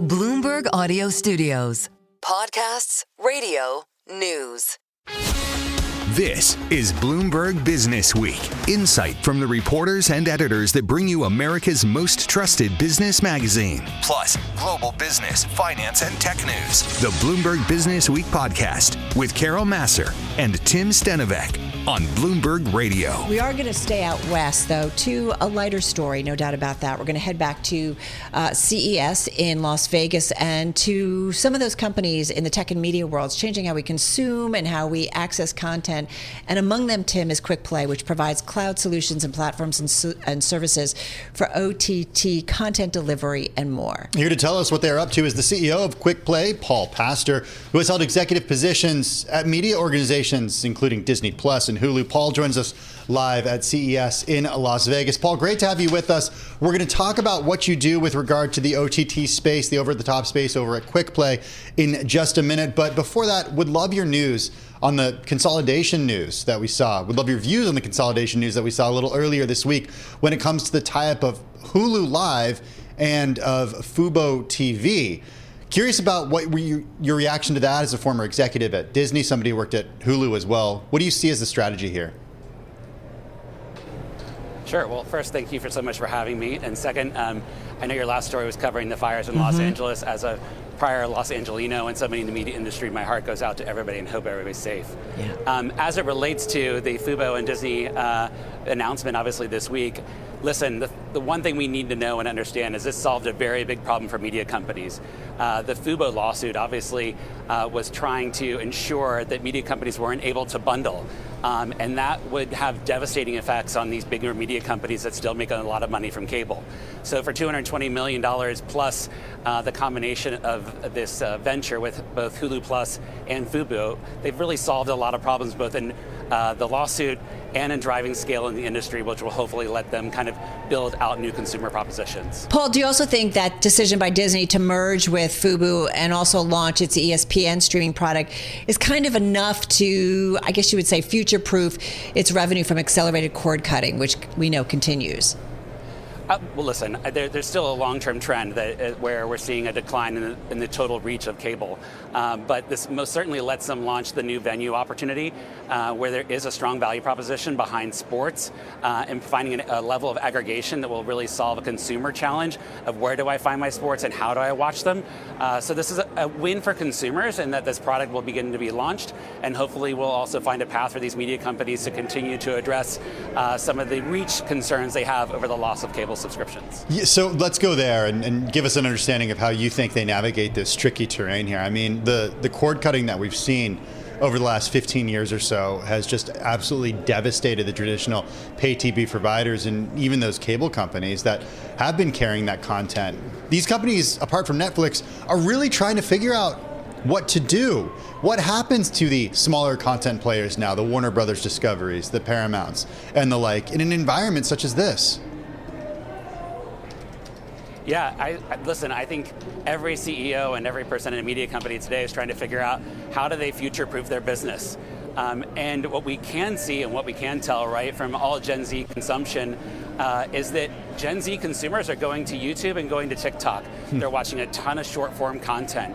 Bloomberg Audio Studios. Podcasts, radio, news. This is Bloomberg Businessweek, insight from the reporters and editors that bring you America's most trusted business magazine. Plus, global business, finance, and tech news. The Bloomberg Businessweek podcast with Carol Massar and Tim Stenovec on Bloomberg Radio. We are going to stay out west, though, to a lighter story, no doubt about that. We're going to head back to CES in Las Vegas and to some of those companies in the tech and media worlds changing how we consume and how we access content. And among them, Tim, is Quickplay, which provides cloud solutions and platforms and services for OTT content delivery and more. Here to tell us what they're up to is the CEO of Quickplay, Paul Pastor, who has held executive positions at media organizations, including Disney Plus and Hulu. Paul joins us live at CES in Las Vegas. Paul, great to have you with us. We're going to talk about what you do with regard to the OTT space, the over-the-top space over at Quickplay in just a minute. But before that, would love your news on the consolidation news that we saw. Would love your views on the consolidation news that we saw a little earlier this week when it comes to the tie-up of Hulu Live and of Fubo TV. Curious about what were your reaction to that as a former executive at Disney, somebody who worked at Hulu as well. What do you see as the strategy here? Sure. Well, first, thank you so much for having me. And second, I know your last story was covering the fires in Los Angeles. As a prior Los Angelino and somebody in the media industry, my heart goes out to everybody and hope everybody's safe. Yeah. As it relates to the Fubo and Disney announcement, obviously this week, listen, the one thing we need to know and understand is this solved a very big problem for media companies. The Fubo lawsuit obviously was trying to ensure that media companies weren't able to bundle. And that would have devastating effects on these bigger media companies that still make a lot of money from cable. So for $220 million plus the combination of this venture with both Hulu Plus and Fubo, they've really solved a lot of problems both in the lawsuit and in driving scale in the industry, which will hopefully let them kind of build out new consumer propositions. Paul, do you also think that decision by Disney to merge with Fubo and also launch its ESPN streaming product is kind of enough to, I guess you would say, future-proof its revenue from accelerated cord cutting, which we know continues? Well, listen, there's still a long-term trend where we're seeing a decline in the total reach of cable. But this most certainly lets them launch the new venue opportunity where there is a strong value proposition behind sports and finding a level of aggregation that will really solve a consumer challenge of where do I find my sports and how do I watch them. So this is a win for consumers in that this product will begin to be launched, and hopefully we'll also find a path for these media companies to continue to address some of the reach concerns they have over the loss of cable subscriptions. Yeah, so let's go there and give us an understanding of how you think they navigate this tricky terrain here. I mean, the cord cutting that we've seen over the last 15 years or so has just absolutely devastated the traditional pay TV providers and even those cable companies that have been carrying that content. These companies, apart from Netflix, are really trying to figure out what to do. What happens to the smaller content players now, the Warner Brothers Discoveries, the Paramounts, and the like, in an environment such as this? Yeah, listen, I think every CEO and every person in a media company today is trying to figure out how do they future-proof their business. And what we can see and what we can tell, right, from all Gen Z consumption is that Gen Z consumers are going to YouTube and going to TikTok. They're watching a ton of short-form content.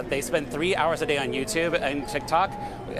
They spend 3 hours a day on YouTube and TikTok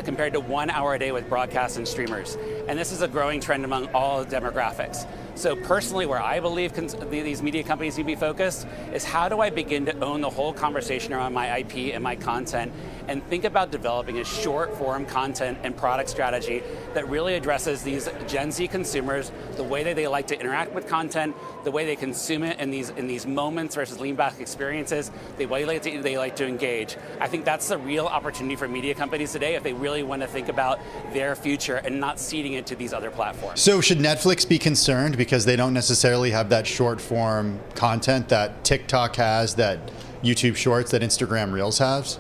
compared to 1 hour a day with broadcast and streamers. And this is a growing trend among all demographics. So personally, where I believe these media companies need to be focused is how do I begin to own the whole conversation around my IP and my content and think about developing a short form content and product strategy that really addresses these Gen Z consumers, the way that they like to interact with content, the way they consume it in these moments versus lean back experiences, the way they like to engage. I think that's the real opportunity for media companies today if they really want to think about their future and not ceding it to these other platforms. So should Netflix be concerned because they don't necessarily have that short form content that TikTok has, that YouTube Shorts, that Instagram Reels has?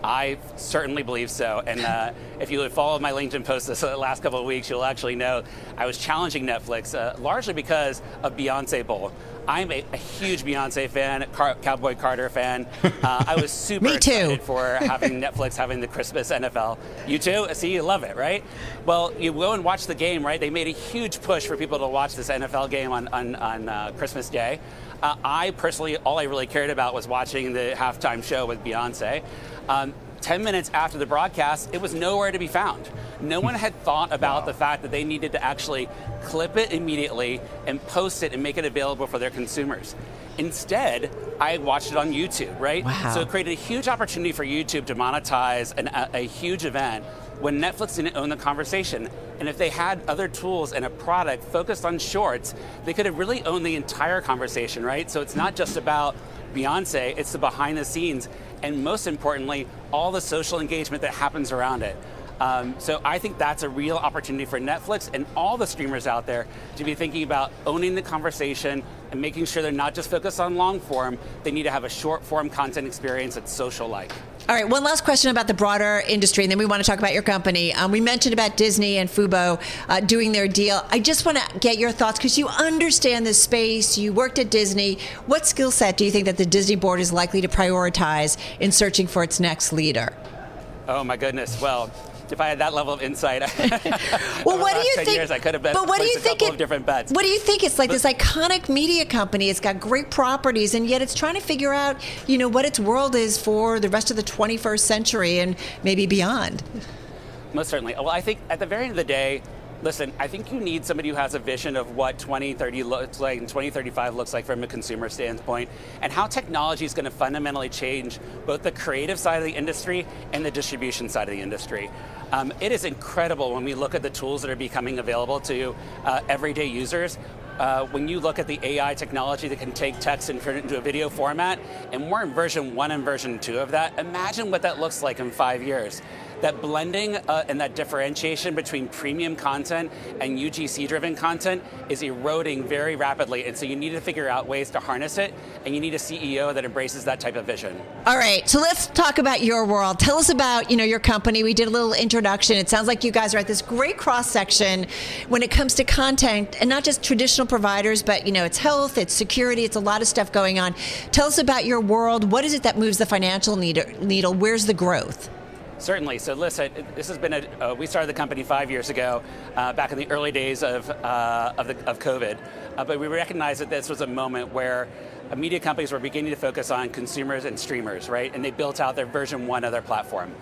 I certainly believe so. And if you would follow my LinkedIn posts this last couple of weeks, you'll actually know I was challenging Netflix largely because of Beyonce Bowl. I'm a huge Beyonce fan, Cowboy Carter fan. I was super excited for having Netflix having the Christmas NFL. You too? See, you love it, right? Well, you go and watch the game, right? They made a huge push for people to watch this NFL game on Christmas Day. I personally, all I really cared about was watching the halftime show with Beyonce. 10 minutes after the broadcast, it was nowhere to be found. No one had thought about the fact that they needed to actually clip it immediately and post it and make it available for their consumers. Instead, I watched it on YouTube, right? Wow. So it created a huge opportunity for YouTube to monetize a huge event when Netflix didn't own the conversation. And if they had other tools and a product focused on shorts, they could have really owned the entire conversation, right? So it's not just about Beyonce, it's the behind the scenes, and most importantly, all the social engagement that happens around it. So I think that's a real opportunity for Netflix and all the streamers out there to be thinking about owning the conversation and making sure they're not just focused on long form, they need to have a short form content experience that's social-like. All right, one last question about the broader industry, and then we want to talk about your company. We mentioned about Disney and Fubo doing their deal. I just want to get your thoughts, because you understand this space. You worked at Disney. What skill set do you think that the Disney board is likely to prioritize in searching for its next leader? Oh, my goodness. Well, if I had that level of insight, well, what do you think? Years, I could have placed a couple of different bets. What do you think? It's like this iconic media company. It's got great properties, and yet it's trying to figure out, what its world is for the rest of the 21st century and maybe beyond. Most certainly. Well, I think at the very end of the day, listen, I think you need somebody who has a vision of what 2030 looks like and 2035 looks like from a consumer standpoint, and how technology is going to fundamentally change both the creative side of the industry and the distribution side of the industry. It is incredible when we look at the tools that are becoming available to everyday users. When you look at the AI technology that can take text and turn it into a video format, and we're in version 1 and version 2 of that, imagine what that looks like in 5 years. That blending and that differentiation between premium content and UGC-driven content is eroding very rapidly, and so you need to figure out ways to harness it, and you need a CEO that embraces that type of vision. All right, so let's talk about your world. Tell us about your company. We did a little introduction. It sounds like you guys are at this great cross-section when it comes to content, and not just traditional providers, but it's health, it's security, it's a lot of stuff going on. Tell us about your world. What is it that moves the financial needle? Where's the growth? Certainly. So listen, this has been we started the company 5 years ago, back in the early days of COVID. But we recognized that this was a moment where media companies were beginning to focus on consumers and streamers, right? And they built out their version 1 of their platform.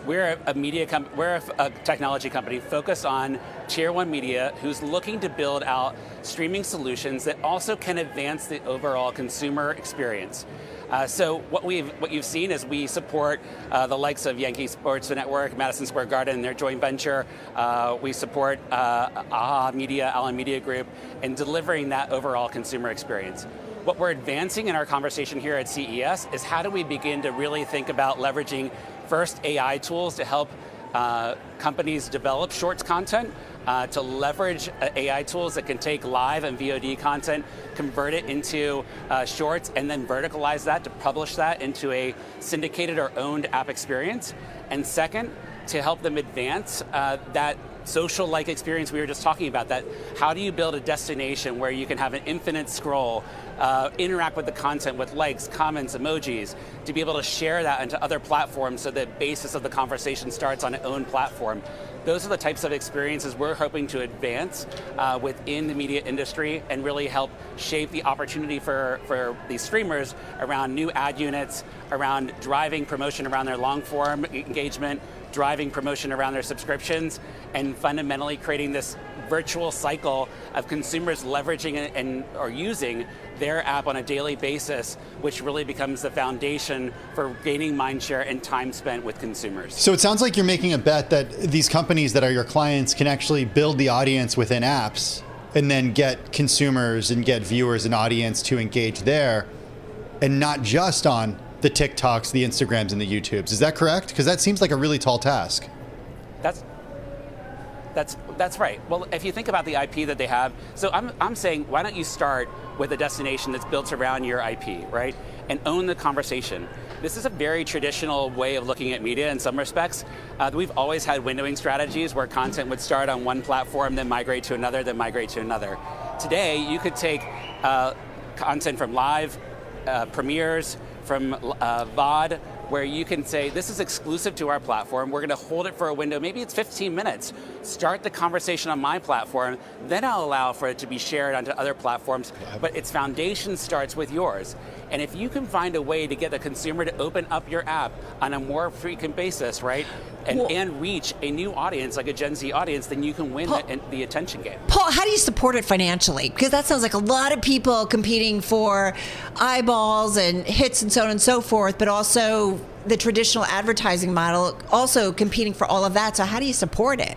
We're a technology company focused on tier 1 media who's looking to build out streaming solutions that also can advance the overall consumer experience. So what you've seen is we support the likes of Yankee Sports Network, Madison Square Garden, their joint venture. We support AHA Media, Allen Media Group, in delivering that overall consumer experience. What we're advancing in our conversation here at CES is how do we begin to really think about leveraging first AI tools to help companies develop shorts content, to leverage AI tools that can take live and VOD content, convert it into shorts, and then verticalize that to publish that into a syndicated or owned app experience. And second, to help them advance that social-like experience we were just talking about. That how do you build a destination where you can have an infinite scroll, interact with the content with likes, comments, emojis, to be able to share that into other platforms so the basis of the conversation starts on its own platform. Those are the types of experiences we're hoping to advance within the media industry and really help shape the opportunity for these streamers around new ad units, around driving promotion around their long form engagement, driving promotion around their subscriptions, and fundamentally creating this virtual cycle of consumers leveraging or using their app on a daily basis, which really becomes the foundation for gaining mindshare and time spent with consumers. So it sounds like you're making a bet that these companies that are your clients can actually build the audience within apps and then get consumers and get viewers and audience to engage there, and not just on the TikToks, the Instagrams, and the YouTubes. Is that correct? Because that seems like a really tall task. That's right. Well, if you think about the IP that they have, so I'm saying, why don't you start with a destination that's built around your IP, right? And own the conversation. this is a very traditional way of looking at media in some respects. We've always had windowing strategies where content would start on one platform, then migrate to another, then migrate to another. Today, you could take content from live, premieres, from VOD, where you can say, this is exclusive to our platform, we're going to hold it for a window, maybe it's 15 minutes. Start the conversation on my platform, then I'll allow for it to be shared onto other platforms, but its foundation starts with yours. And if you can find a way to get the consumer to open up your app on a more frequent basis, right, and reach a new audience, like a Gen Z audience, then you can win the attention game. Paul, how do you support it financially? Because that sounds like a lot of people competing for eyeballs and hits and so on and so forth, but also the traditional advertising model also competing for all of that. So how do you support it?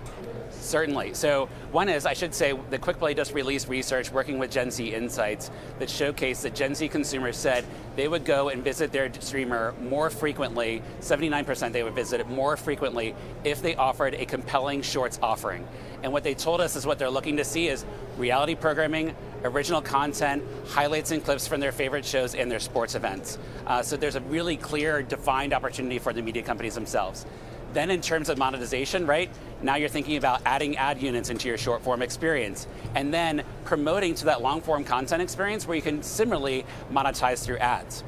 Certainly. So one is, I should say, that Quickplay just released research working with Gen Z Insights that showcased that Gen Z consumers said they would go and visit their streamer more frequently, 79% they would visit it more frequently if they offered a compelling shorts offering. And what they told us is what they're looking to see is reality programming, original content, highlights and clips from their favorite shows and their sports events. So there's a really clear, defined opportunity for the media companies themselves. Then in terms of monetization, right, now you're thinking about adding ad units into your short form experience and then promoting to that long form content experience where you can similarly monetize through ads.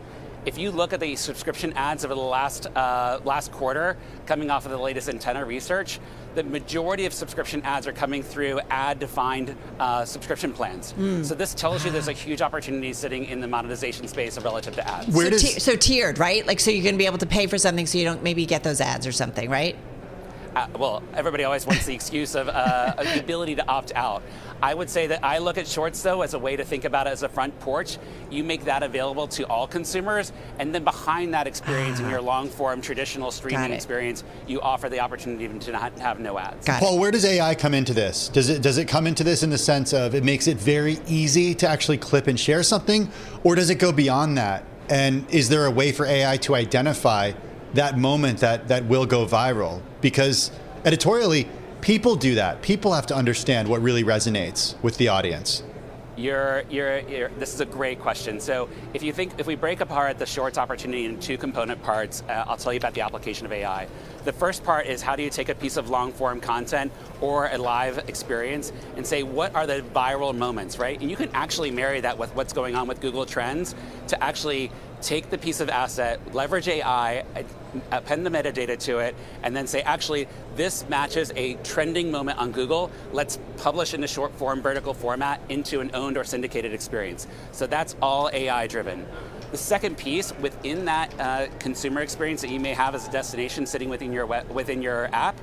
If you look at the subscription ads over the last quarter, coming off of the latest antenna research, the majority of subscription ads are coming through ad-defined subscription plans. So this tells you there's a huge opportunity sitting in the monetization space relative to ads. So tiered, right? Like, so you're going to be able to pay for something so you don't maybe get those ads or something, right? Well, everybody always wants the excuse of the ability to opt out. I would say that I look at shorts, though, as a way to think about it as a front porch. You make that available to all consumers, and then behind that experience in your long-form traditional streaming experience, you offer the opportunity to not have no ads. Paul, where does AI come into this? Does it come into this in the sense of it makes it very easy to actually clip and share something, or does it go beyond that? And is there a way for AI to identify that moment that will go viral? Because editorially, people do that. People have to understand what really resonates with the audience. This is a great question. So if we break apart the shorts opportunity in two component parts, I'll tell you about the application of AI. The first part is how do you take a piece of long form content or a live experience and say, what are the viral moments, right? And you can actually marry that with what's going on with Google Trends to actually take the piece of asset, leverage AI, append the metadata to it, and then say, actually, this matches a trending moment on Google. Let's publish in a short form vertical format into an owned or syndicated experience. So that's all AI driven. The second piece within that consumer experience that you may have as a destination sitting within your app,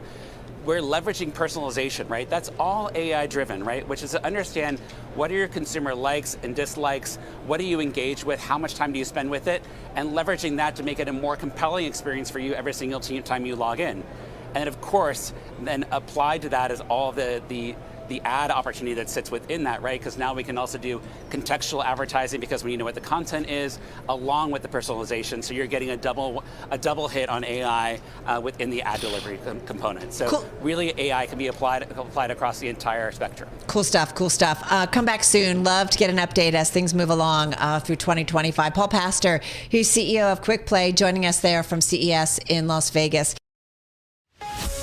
we're leveraging personalization, right? That's all AI driven, right? Which is to understand what are your consumer likes and dislikes, what do you engage with, how much time do you spend with it, and leveraging that to make it a more compelling experience for you every single time you log in. And of course, then applied to that is all the ad opportunity that sits within that, right? Because now we can also do contextual advertising because we know what the content is, along with the personalization. So you're getting a double hit on AI within the ad delivery component. So cool. Really, AI can be applied across the entire spectrum. Cool stuff. Come back soon. Love to get an update as things move along through 2025. Paul Pastor, who's CEO of Quickplay, joining us there from CES in Las Vegas.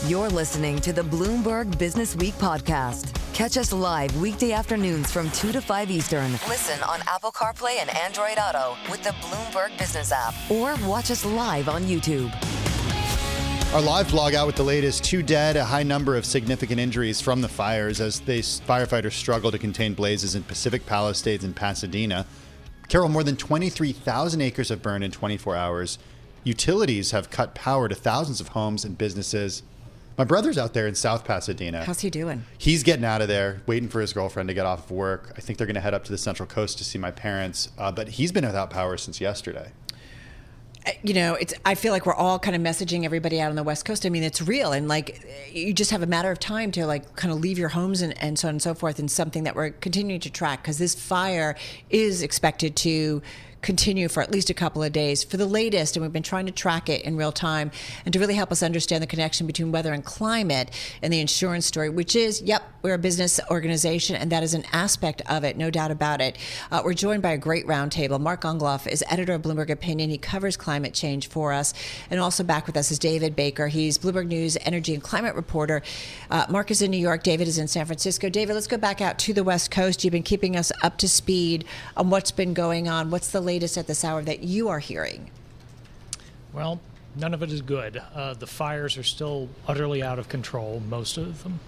You're listening to the Bloomberg Businessweek podcast. Catch us live weekday afternoons from 2 to 5 Eastern. Listen on Apple CarPlay and Android Auto with the Bloomberg Business app. Or watch us live on YouTube. Our live blog out with the latest: 2 dead, a high number of significant injuries from the fires as firefighters struggle to contain blazes in Pacific Palisades and Pasadena. Carol, more than 23,000 acres have burned in 24 hours. Utilities have cut power to thousands of homes and businesses. My brother's out there in South Pasadena. How's he doing? He's getting out of there, waiting for his girlfriend to get off of work. I think they're going to head up to the Central Coast to see my parents. But he's been without power since yesterday. You know, I feel like we're all kind of messaging everybody out on the West Coast. I mean, it's real. And like, you just have a matter of time to like kind of leave your homes and so on and so forth, and something that we're continuing to track because this fire is expected to continue for at least a couple of days. For the latest, and we've been trying to track it in real time, and to really help us understand the connection between weather and climate and the insurance story, which is, we're a business organization, and that is an aspect of it, no doubt about it. We're joined by a great roundtable. Mark Gongloff is editor of Bloomberg Opinion. He covers climate change for us. And also back with us is David Baker. He's Bloomberg News energy and climate reporter. Mark is in New York. David is in San Francisco. David, let's go back out to the West Coast. You've been keeping us up to speed on what's been going on. What's the latest at this hour that you are hearing? Well, none of it is good. The fires are still utterly out of control, most of them.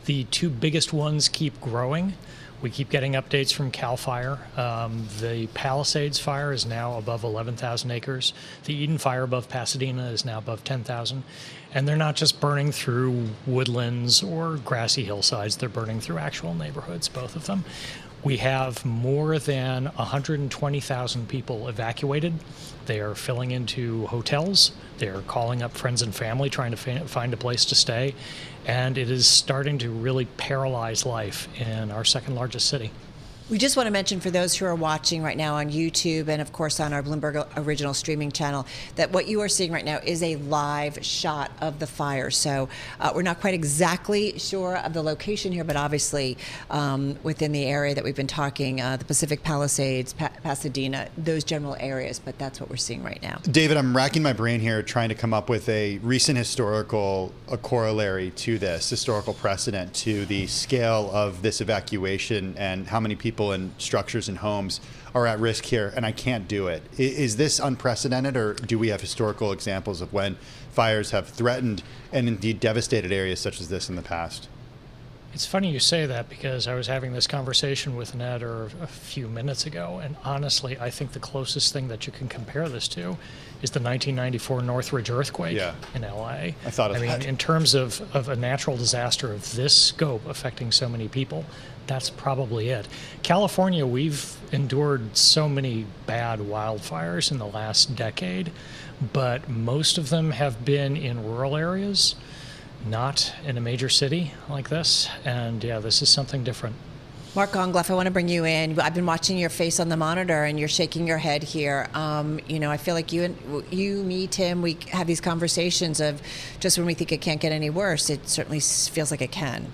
The two biggest ones keep growing. We keep getting updates from CAL FIRE. The Palisades fire is now above 11,000 acres. The Eden fire above Pasadena is now above 10,000. And they're not just burning through woodlands or grassy hillsides, they're burning through actual neighborhoods, both of them. We have more than 120,000 people evacuated. They are filling into hotels. They're calling up friends and family, trying to find a place to stay. And it is starting to really paralyze life in our second largest city. We just want to mention for those who are watching right now on YouTube and, of course, on our Bloomberg original streaming channel, that what you are seeing right now is a live shot of the fire. So we're not quite exactly sure of the location here, but obviously within the area that we've been talking, the Pacific Palisades, Pasadena, those general areas. But that's what we're seeing right now. David, I'm racking my brain here trying to come up with a recent historical corollary to this, historical precedent to the scale of this evacuation and how many people and structures and homes are at risk here, and I can't do it. Is this unprecedented, or do we have historical examples of when fires have threatened and indeed devastated areas such as this in the past? It's funny you say that, because I was having this conversation with an editor a few minutes ago, and honestly, I think the closest thing that you can compare this to is the 1994 Northridge earthquake in LA. I thought of that. In terms of a natural disaster of this scope affecting so many people, that's probably it. California, we've endured so many bad wildfires in the last decade, but most of them have been in rural areas, not in a major city like this. And this is something different. Mark Gongloff, I want to bring you in. I've been watching your face on the monitor, and you're shaking your head here. I feel like you, me, Tim, we have these conversations of just when we think it can't get any worse, it certainly feels like it can.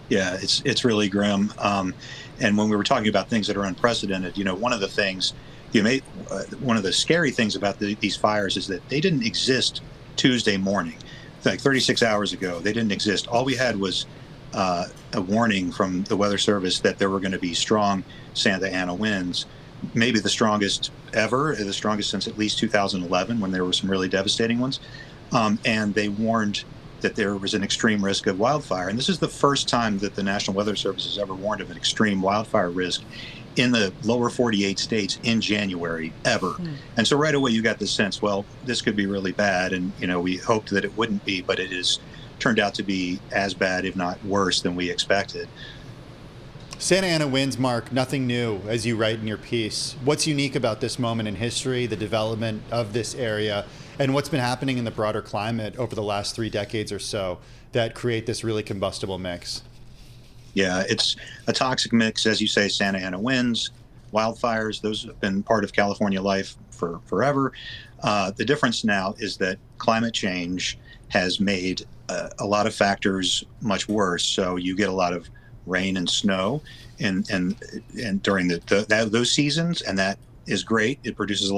Yeah, it's really grim. And when we were talking about things that are unprecedented, one of the things one of the scary things about these fires is that they didn't exist Tuesday morning. Like 36 hours ago, they didn't exist. All we had was a warning from the Weather Service that there were going to be strong Santa Ana winds, maybe the strongest ever, the strongest since at least 2011, when there were some really devastating ones. And they warned that there was an extreme risk of wildfire. And this is the first time that the National Weather Service has ever warned of an extreme wildfire risk in the lower 48 states in January ever. And so right away you got this sense, well, this could be really bad. And, we hoped that it wouldn't be, but it has turned out to be as bad, if not worse, than we expected. Santa Ana winds, Mark, nothing new, as you write in your piece. What's unique about this moment in history, the development of this area, and what's been happening in the broader climate over the last 3 decades or so that create this really combustible mix? Yeah, it's a toxic mix, as you say. Santa Ana winds, wildfires, those have been part of California life for forever. The difference now is that climate change has made a lot of factors much worse. So you get a lot of rain and snow and during those seasons, and that is great. It produces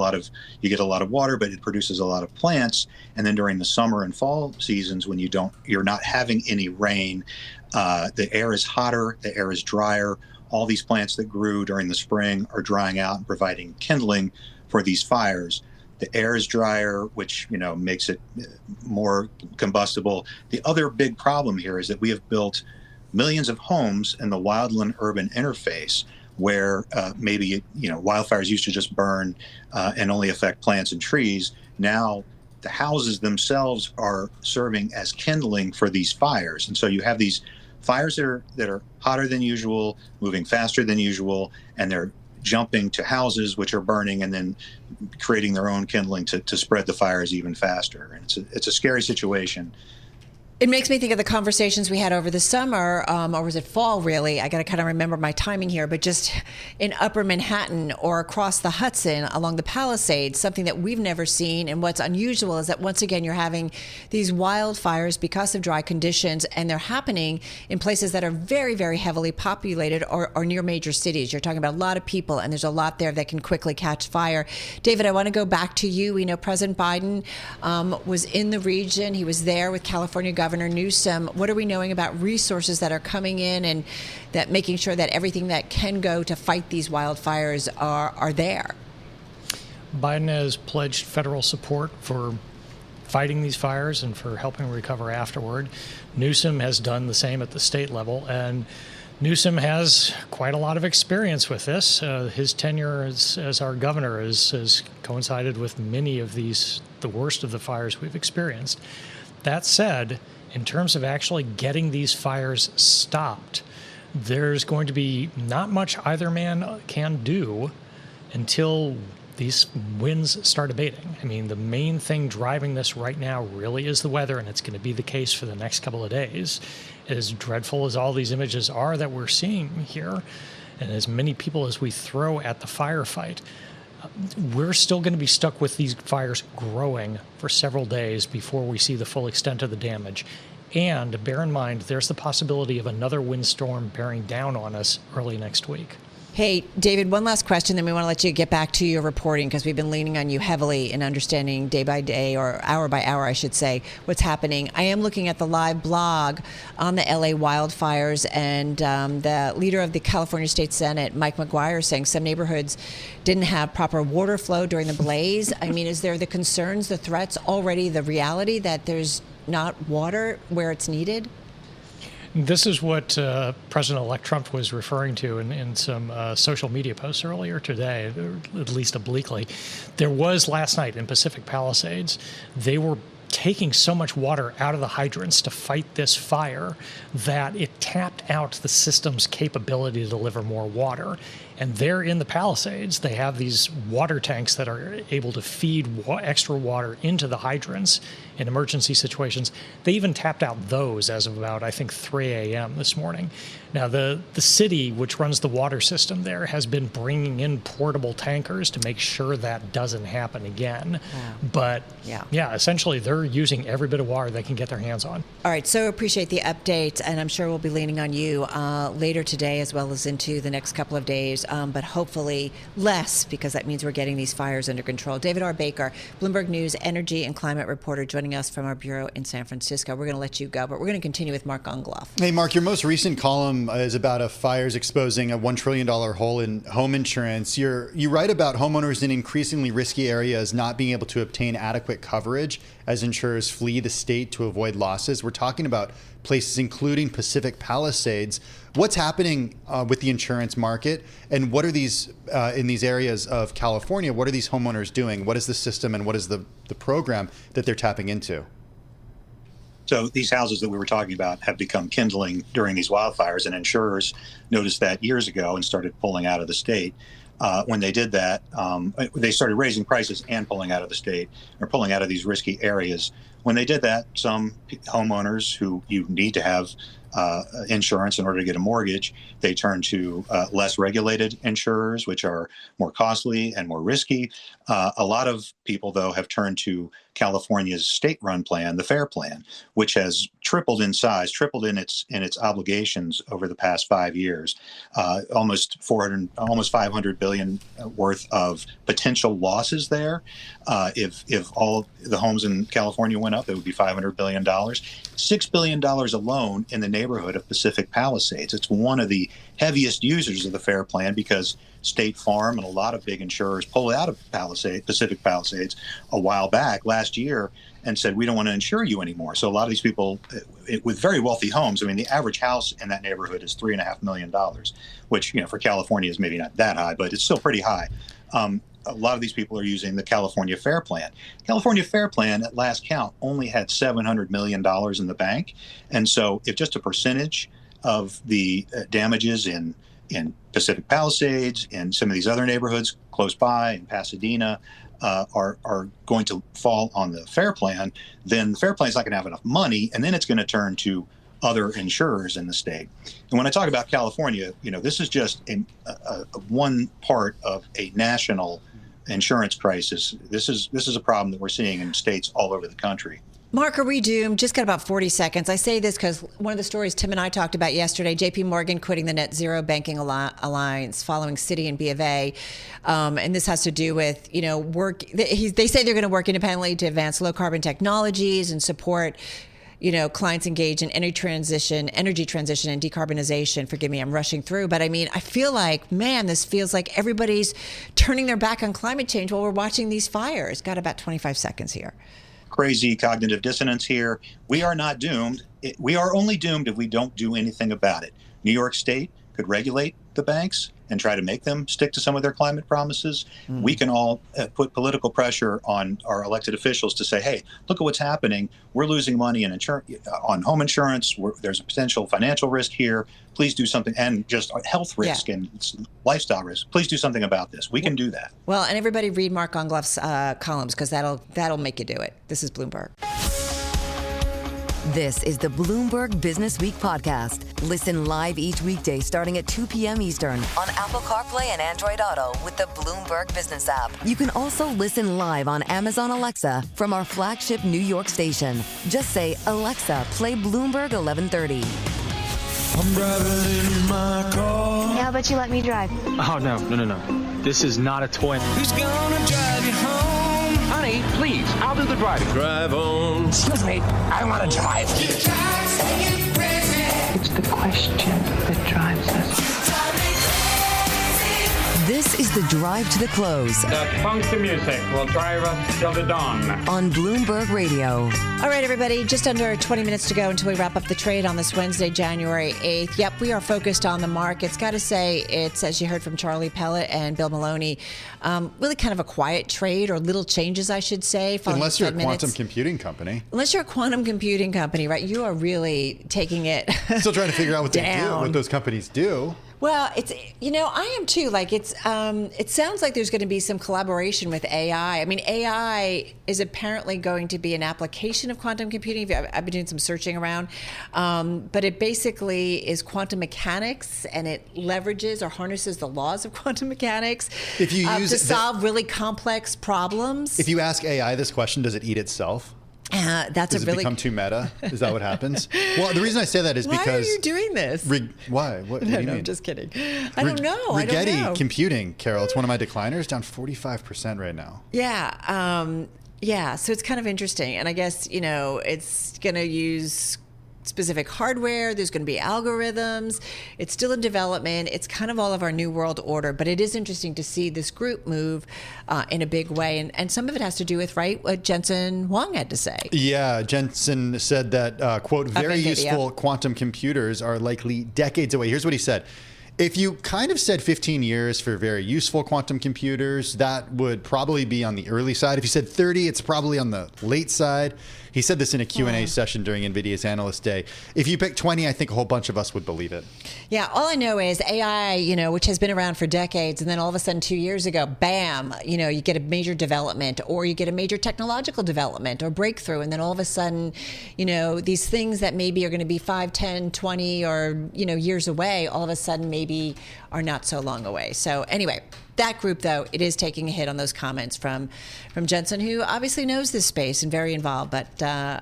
you get a lot of water, but it produces a lot of plants. And then during the summer and fall seasons, when you're not having any rain, the air is hotter, the air is drier. All these plants that grew during the spring are drying out and providing kindling for these fires. The air is drier, which makes it more combustible. The other big problem here is that we have built millions of homes in the wildland-urban interface, where maybe wildfires used to just burn and only affect plants and trees. Now the houses themselves are serving as kindling for these fires, and so you have these fires that are hotter than usual, moving faster than usual, and they're jumping to houses which are burning and then creating their own kindling to spread the fires even faster. And it's a scary situation. It makes me think of the conversations we had over the summer, or was it fall, really? I got to kind of remember my timing here, but just in Upper Manhattan or across the Hudson along the Palisades, something that we've never seen. And what's unusual is that once again, you're having these wildfires because of dry conditions, and they're happening in places that are very, very heavily populated or near major cities. You're talking about a lot of people, and there's a lot there that can quickly catch fire. David, I want to go back to you. We know President Biden was in the region. He was there with California Governor Newsom. What are we knowing about resources that are coming in and that making sure that everything that can go to fight these wildfires are there? Biden has pledged federal support for fighting these fires and for helping recover afterward. Newsom has done the same at the state level, and Newsom has quite a lot of experience with this. His tenure as our governor has coincided with many of these, the worst of the fires we've experienced. That said, in terms of actually getting these fires stopped, there's going to be not much either man can do until these winds start abating. I mean, the main thing driving this right now really is the weather, and it's going to be the case for the next couple of days. As dreadful as all these images are that we're seeing here, and as many people as we throw at the firefight, we're still going to be stuck with these fires growing for several days before we see the full extent of the damage. And bear in mind, there's the possibility of another windstorm bearing down on us early next week. Hey, David, one last question, then we want to let you get back to your reporting because we've been leaning on you heavily in understanding day by day, or hour by hour, I should say, what's happening. I am looking at the live blog on the LA wildfires, and the leader of the California State Senate, Mike McGuire, saying some neighborhoods didn't have proper water flow during the blaze. I mean, is there the concerns, the threats, already the reality that there's not water where it's needed? This is what President-elect Trump was referring to in some social media posts earlier today, at least obliquely. There was last night in Pacific Palisades, they were taking so much water out of the hydrants to fight this fire that it tapped out the system's capability to deliver more water. And there in the Palisades, they have these water tanks that are able to feed extra water into the hydrants in emergency situations. They even tapped out those as of about, I think, 3 a.m. this morning. Now, the city, which runs the water system there, has been bringing in portable tankers to make sure that doesn't happen again. Wow. But, yeah, essentially, they're using every bit of water they can get their hands on. All right, so appreciate the update, and I'm sure we'll be leaning on you later today as well as into the next couple of days. But hopefully less, because that means we're getting these fires under control. David R. Baker, Bloomberg News energy and climate reporter, joining us from our bureau in San Francisco. We're going to let you go, but we're going to continue with Mark Gongloff. Hey, Mark, your most recent column is about fires exposing a $1 trillion hole in home insurance. You write about homeowners in increasingly risky areas not being able to obtain adequate coverage as insurers flee the state to avoid losses. We're talking about places including Pacific Palisades. What's happening with the insurance market, and what are these in these areas of California? What are these homeowners doing? What is the system, and what is the program that they're tapping into? So these houses that we were talking about have become kindling during these wildfires, and insurers noticed that years ago and started pulling out of the state. When they did that, they started raising prices and pulling out of the state, or pulling out of these risky areas. When they did that, some homeowners who you need to have insurance in order to get a mortgage, they turn to less regulated insurers, which are more costly and more risky. A lot of people, though, have turned to California's state-run plan, the FAIR plan, which has tripled in size, tripled in its obligations over the past 5 years. Almost 500 billion worth of potential losses there. If all the homes in California went up, it would be $500 billion. $6 billion alone in the neighborhood of Pacific Palisades. It's one of the heaviest users of the FAIR plan because State Farm and a lot of big insurers pulled out of Pacific Palisades a while back last year and said, we don't want to insure you anymore. So a lot of these people with very wealthy homes, I mean, the average house in that neighborhood is $3.5 million, which, for California is maybe not that high, but it's still pretty high. A lot of these people are using the California FAIR plan. California FAIR plan, at last count, only had $700 million in the bank. And so if just a percentage of the damages in Pacific Palisades and some of these other neighborhoods close by, in Pasadena, are going to fall on the FAIR plan, then the FAIR plan is not going to have enough money, and then it's going to turn to other insurers in the state. And when I talk about California, this is just a one part of a national insurance crisis. This is a problem that we're seeing in states all over the country. Mark, are we doomed? Just got about 40 seconds. I say this because one of the stories Tim and I talked about yesterday, JP Morgan quitting the Net Zero Banking Alliance following Citi and B of A. And this has to do with, work. They say they're going to work independently to advance low carbon technologies and support clients engaged in energy transition and decarbonization. Forgive me, I'm rushing through. But I mean, I feel like, man, this feels like everybody's turning their back on climate change while we're watching these fires. Got about 25 seconds here. Crazy cognitive dissonance here. We are not doomed. We are only doomed if we don't do anything about it. New York State could regulate the banks and try to make them stick to some of their climate promises. We can all put political pressure on our elected officials to say, hey, look at what's happening. We're losing money on home insurance. There's a potential financial risk here. Please do something, and just health risk and lifestyle risk. Please do something about this. We can do that. Well, and everybody read Mark Gongloff's columns, because that'll make you do it. This is Bloomberg. This is the Bloomberg Businessweek podcast. Listen live each weekday starting at 2 p.m. Eastern on Apple CarPlay and Android Auto with the Bloomberg Business app. You can also listen live on Amazon Alexa from our flagship New York station. Just say, Alexa, play Bloomberg 1130. I'm driving in my car. How about you let me drive? Oh, no. This is not a toy. Who's gonna drive you home? Honey, please, I'll do the driving. Drive on. Excuse me, I want to drive. It's the question that drives us. This is the drive to the close. That funky music will drive us till the dawn. On Bloomberg Radio. All right, everybody, just under 20 minutes to go until we wrap up the trade on this Wednesday, January 8th. Yep, we are focused on the markets. Got to say, it's, as you heard from Charlie Pellet and Bill Maloney, really kind of a quiet trade, or little changes, I should say. Unless you're a quantum computing company. Unless you're a quantum computing company, right? You are really taking it Still trying to figure out what they do, what those companies do. Well, it's, I am too. Like, it sounds like there's going to be some collaboration with AI. I mean, AI is apparently going to be an application of quantum computing. I've been doing some searching around, but it basically is quantum mechanics, and it leverages or harnesses the laws of quantum mechanics if you use to solve really complex problems. If you ask AI this question, does it eat itself? Does it become too meta? Is that what happens? Well, the reason I say that is because... Why are you doing this? Why? What do you mean? I'm just kidding. I don't know. Rigetti Computing, Carol, it's one of my decliners, down 45% right now. Yeah. So it's kind of interesting. And I guess, it's going to use specific hardware. There's going to be algorithms. It's still in development. It's kind of all of our new world order, but it is interesting to see this group move in a big way. And some of it has to do with, what Jensen Huang had to say. Yeah, Jensen said that, quote, very useful quantum computers are likely decades away. Here's what he said. If you kind of said 15 years for very useful quantum computers, that would probably be on the early side. If you said 30, it's probably on the late side. He said this in a Q&A session during NVIDIA's Analyst Day. If you pick 20, I think a whole bunch of us would believe it. Yeah, all I know is AI, which has been around for decades, and then all of a sudden 2 years ago, bam, you get a major development, or you get a major technological development or breakthrough, and then all of a sudden, these things that maybe are going to be 5, 10, 20, or, years away, all of a sudden maybe are not so long away. So anyway, that group, though, it is taking a hit on those comments from Jensen, who obviously knows this space and very involved, but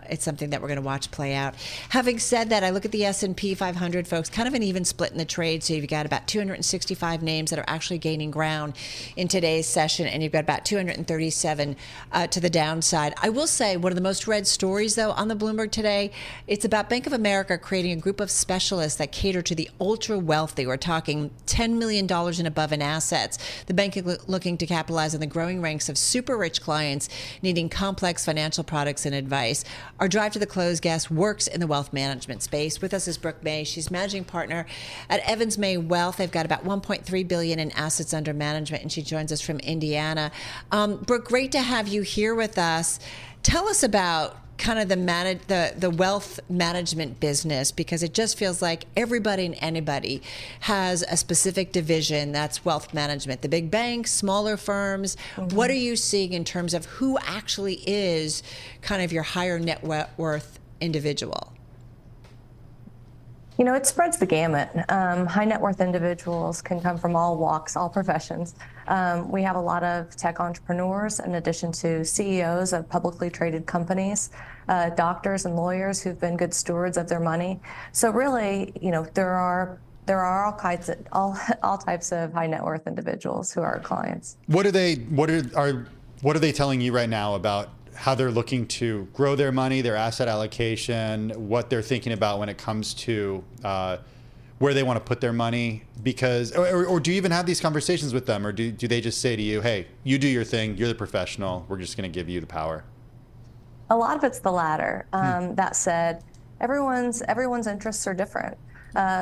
it's something that we're going to watch play out. Having said that, I look at the S&P 500, folks, kind of an even split in the trade. So you've got about 265 names that are actually gaining ground in today's session, and you've got about 237 to the downside. I will say one of the most read stories, though, on the Bloomberg today, it's about Bank of America creating a group of specialists that cater to the ultra wealthy. We're talking $10 million and above in assets. The bank is looking to capitalize on the growing ranks of super rich clients needing complex financial products and advice. Our drive to the close guest works in the wealth management space. With us is Brooke May. She's managing partner at Evans May Wealth. They've got about $1.3 billion in assets under management, and she joins us from Indiana. Brooke, great to have you here with us. Tell us about kind of the wealth management business, because it just feels like everybody and anybody has a specific division that's wealth management. The big banks, smaller firms. What are you seeing in terms of who actually is kind of your higher net worth individual? You know, it spreads the gamut. High net worth individuals can come from all walks, all professions. We have a lot of tech entrepreneurs, in addition to CEOs of publicly traded companies, doctors and lawyers who've been good stewards of their money. So really, you know, there are all types of high net worth individuals who are our clients. What are they telling you right now about how they're looking to grow their money, their asset allocation, what they're thinking about when it comes to where they want to put their money? Because, or do you even have these conversations with them, or do they just say to you, hey, you do your thing, you're the professional, we're just going to give you the power? A lot of it's the latter. That said, everyone's interests are different.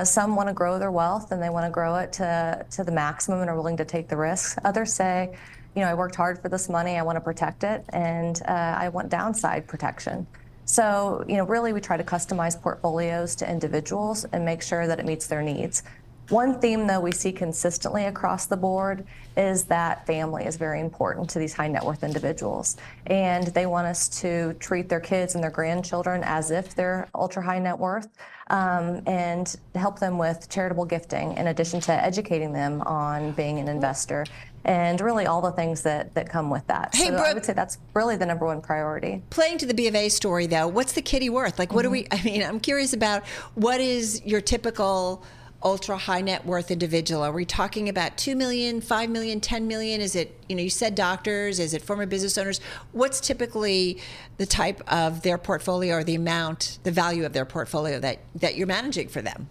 Some want to grow their wealth and they want to grow it to the maximum and are willing to take the risks. Others say, you know, I worked hard for this money, I want to protect it, and I want downside protection. So, you know, really we try to customize portfolios to individuals and make sure that it meets their needs. One theme, though, we see consistently across the board is that family is very important to these high net worth individuals. And they want us to treat their kids and their grandchildren as if they're ultra high net worth, and help them with charitable gifting, in addition to educating them on being an investor and really all the things that come with that. Hey, so Brooke, I would say that's really the number one priority. Playing to the B of A story, though, what's the kitty worth? Like, what do we, I mean, I'm curious about what is your typical ultra high net worth individual? Are we talking about 2 million, 5 million, 10 million? Is it, you know, you said doctors, is it former business owners? What's typically the type of their portfolio or the amount, the value of their portfolio that you're managing for them?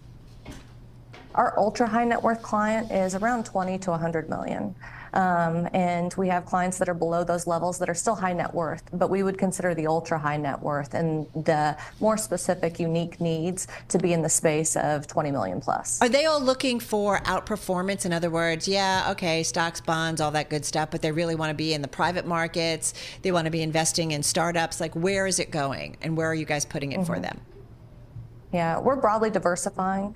Our ultra high net worth client is around 20 to 100 million. And we have clients that are below those levels that are still high net worth, but we would consider the ultra high net worth and the more specific, unique needs to be in the space of 20 million plus. Are they all looking for outperformance? In other words, yeah, okay, stocks, bonds, all that good stuff, but they really want to be in the private markets. They want to be investing in startups. Like, where is it going and where are you guys putting it for them? Yeah, we're broadly diversifying.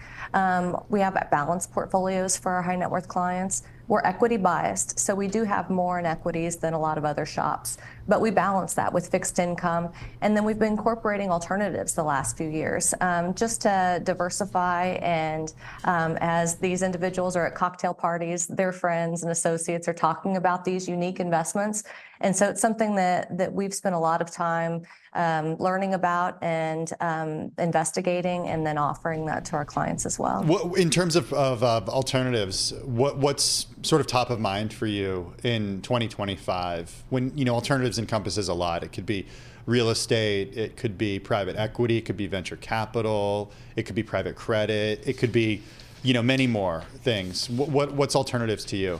We have balanced portfolios for our high net worth clients. We're equity biased, so we do have more in equities than a lot of other shops, but we balance that with fixed income. And then we've been incorporating alternatives the last few years, just to diversify. And as these individuals are at cocktail parties, their friends and associates are talking about these unique investments. And so it's something that we've spent a lot of time learning about and investigating, and then offering that to our clients as well. In terms of alternatives, what's sort of top of mind for you in 2025? When, you know, alternatives encompasses a lot. It could be real estate, it could be private equity, it could be venture capital, it could be private credit, it could be, you know, many more things. What's alternatives to you?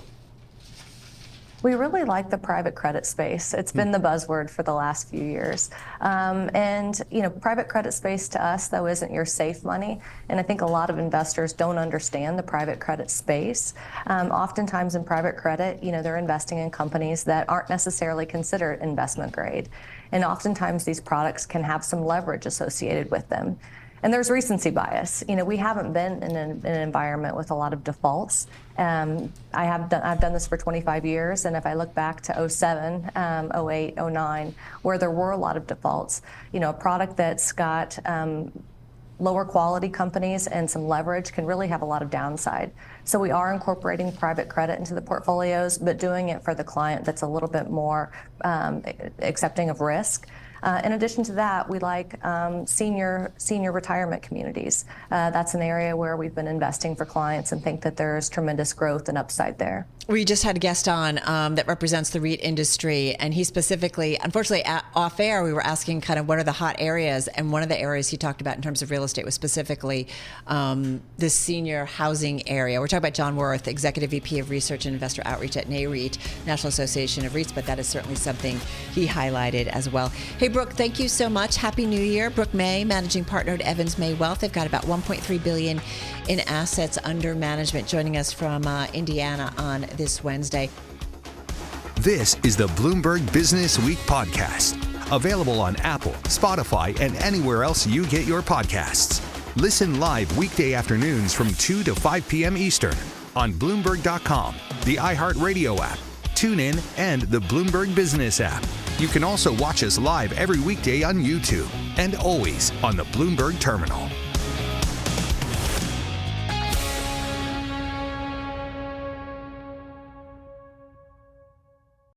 We really like the private credit space. It's been the buzzword for the last few years. And, you know, private credit space to us, though, isn't your safe money. And I think a lot of investors don't understand the private credit space. Oftentimes in private credit, you know, they're investing in companies that aren't necessarily considered investment grade. And oftentimes these products can have some leverage associated with them. And there's recency bias. You know, we haven't been in an environment with a lot of defaults. I've done this for 25 years, and if I look back to 07, 08, 09, where there were a lot of defaults, you know, a product that's got lower quality companies and some leverage can really have a lot of downside. So we are incorporating private credit into the portfolios, but doing it for the client that's a little bit more accepting of risk. In addition to that, we like senior retirement communities. That's an area where we've been investing for clients and think that there's tremendous growth and upside there. We just had a guest on that represents the REIT industry, and he specifically, unfortunately, off air, we were asking kind of what are the hot areas, and one of the areas he talked about in terms of real estate was specifically the senior housing area. We're talking about John Worth, Executive VP of Research and Investor Outreach at NAREIT, National Association of REITs, but that is certainly something he highlighted as well. Hey, Brooke, thank you so much. Happy New Year. Brooke May, Managing Partner at Evans May Wealth. They've got about $1.3 billion in assets under management, joining us from Indiana on this Wednesday. This is the Bloomberg Business Week podcast, Available on Apple, Spotify, and anywhere else you get your podcasts. Listen live weekday afternoons from 2 to 5 p.m. Eastern on Bloomberg.com, the iHeartRadio app, TuneIn, and the Bloomberg Business app. You can also watch us live every weekday on YouTube and always on the Bloomberg Terminal.